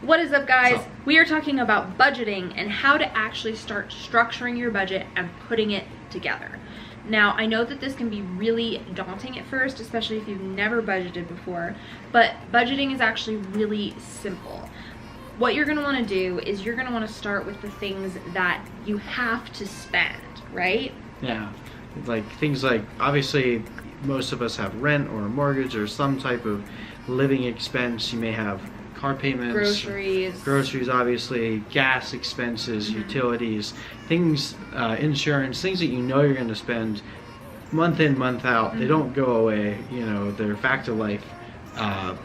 What is up, guys? So, we are talking about budgeting and how to actually start structuring your budget and putting it together. Now, I know that this can be really daunting at first, especially if you've never budgeted before, but budgeting is actually really simple. What you're going to want to do is you're going to want to start with the things that you have to spend, right? yeah, like things like, obviously most of us have rent or a mortgage or some type of living expense. You may have car payments, groceries, obviously, gas expenses, utilities, things, insurance, things that you know you're going to spend month in, month out. They don't go away, you know, they're a fact of life.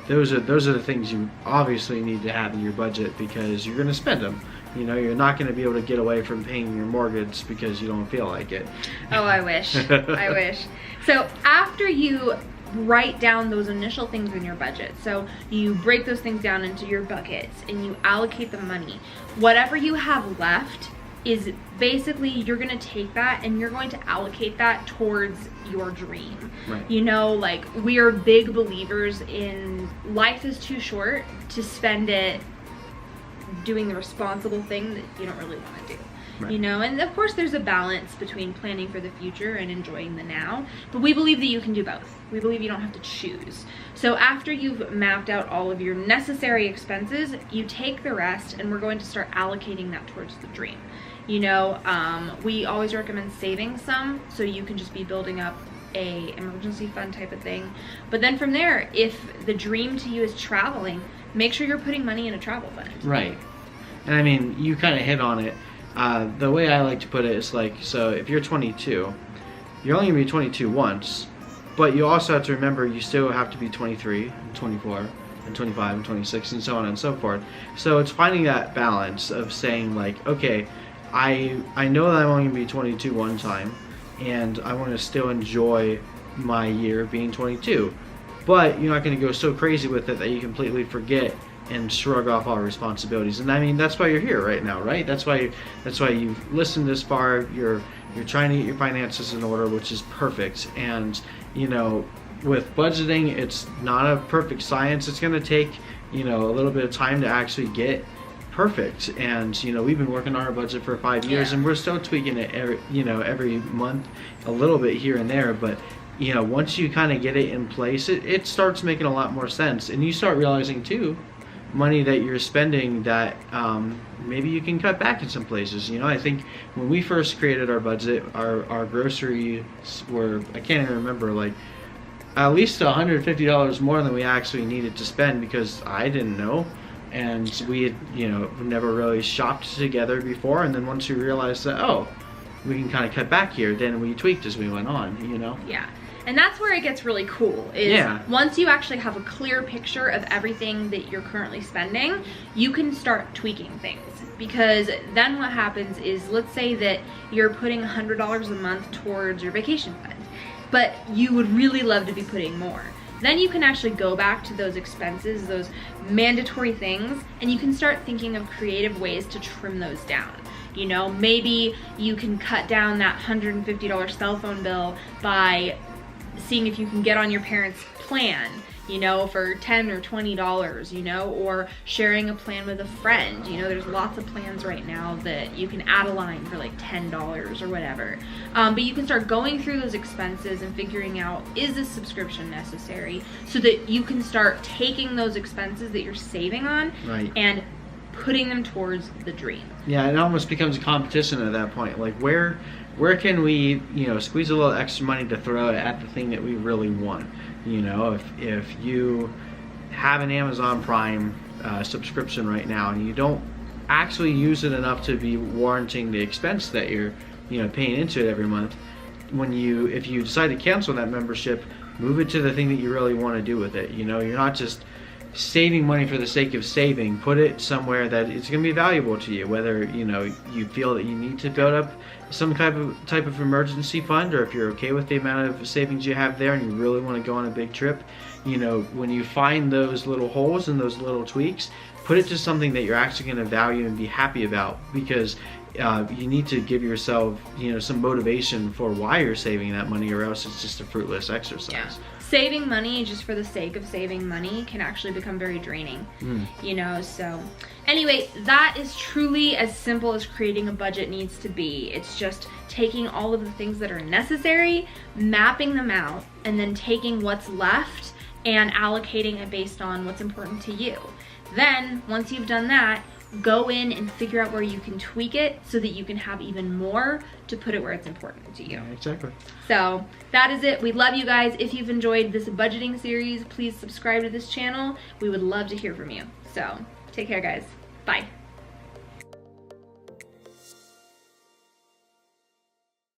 Those are the things you obviously need to have in your budget because you're going to spend them. You know, you're not going to be able to get away from paying your mortgage because you don't feel like it. Oh, I wish. I wish. So after you write down those initial things in your budget, so you break those things down into your buckets and you allocate the money, whatever you have left is basically you're going to take that and you're going to allocate that towards your dream. Right. You know, like, we are big believers in life is too short to spend it doing the responsible thing that you don't really want to do. Right. You know, and of course there's a balance between planning for the future and enjoying the now, but we believe that you can do both. We believe you don't have to choose. So after you've mapped out all of your necessary expenses, you take the rest and we're going to start allocating that towards the dream. You know, we always recommend saving some so you can just be building up a emergency fund type of thing. But then from there, if the dream to you is traveling, make sure you're putting money in a travel fund. Right. And I mean, you kind of hit on it. The way I like to put it is like, so if you're 22, you're only going to be 22 once, but you also have to remember you still have to be 23 and 24 and 25 and 26 and so on and so forth. So it's finding that balance of saying like, okay, I know that I'm only going to be 22 one time and I want to still enjoy my year being 22, but you're not going to go so crazy with it that you completely forget and shrug off all responsibilities. And I mean, that's why you're here right now, right? That's why you've listened this far. You're trying to get your finances in order, which is perfect. And you know, with budgeting, it's not a perfect science. It's going to take, you know, a little bit of time to actually get perfect. And you know, we've been working on our budget for 5 years, and we're still tweaking it every month a little bit here and there. But you know, once you kind of get it in place, it starts making a lot more sense, and you start realizing too, money that you're spending that maybe you can cut back in some places. You know, I think when we first created our budget, our groceries were, I can't even remember, like at least $150 more than we actually needed to spend because I didn't know, and we had, you know, never really shopped together before. And then once we realized that, oh, we can kind of cut back here, then we tweaked as we went on, you know? Yeah. And that's where it gets really cool, is once you actually have a clear picture of everything that you're currently spending, you can start tweaking things. Because then what happens is, let's say that you're putting $100 a month towards your vacation fund, but you would really love to be putting more. Then you can actually go back to those expenses, those mandatory things, and you can start thinking of creative ways to trim those down. You know, maybe you can cut down that $150 cell phone bill by seeing if you can get on your parents' plan, you know, for $10 or $20, you know, or sharing a plan with a friend. You know, there's lots of plans right now that you can add a line for like $10 or whatever. But you can start going through those expenses and figuring out, is this subscription necessary, so that you can start taking those expenses that you're saving on and putting them towards the dream. Yeah, it almost becomes a competition at that point. Like, where can we, you know, squeeze a little extra money to throw at the thing that we really want? You know, if you have an Amazon Prime subscription right now and you don't actually use it enough to be warranting the expense that you're, you know, paying into it every month, if you decide to cancel that membership, move it to the thing that you really want to do with it. You know, you're not just saving money for the sake of saving. Put it somewhere that it's going to be valuable to you, whether, you know, you feel that you need to build up some type of emergency fund, or if you're okay with the amount of savings you have there and you really want to go on a big trip. You know, when you find those little holes and those little tweaks, put it to something that you're actually going to value and be happy about, because you need to give yourself, you know, some motivation for why you're saving that money, or else it's just a fruitless exercise. Yeah. saving money just for the sake of saving money can actually become very draining, you know. So anyway, that is truly as simple as creating a budget needs to be. It's just taking all of the things that are necessary, mapping them out, and then taking what's left and allocating it based on what's important to you. Then once you've done that, go in and figure out where you can tweak it so that you can have even more to put it where it's important to you. Yeah, exactly. So that is it. We love you guys. If you've enjoyed this budgeting series, please subscribe to this channel. We would love to hear from you. So take care, guys. Bye.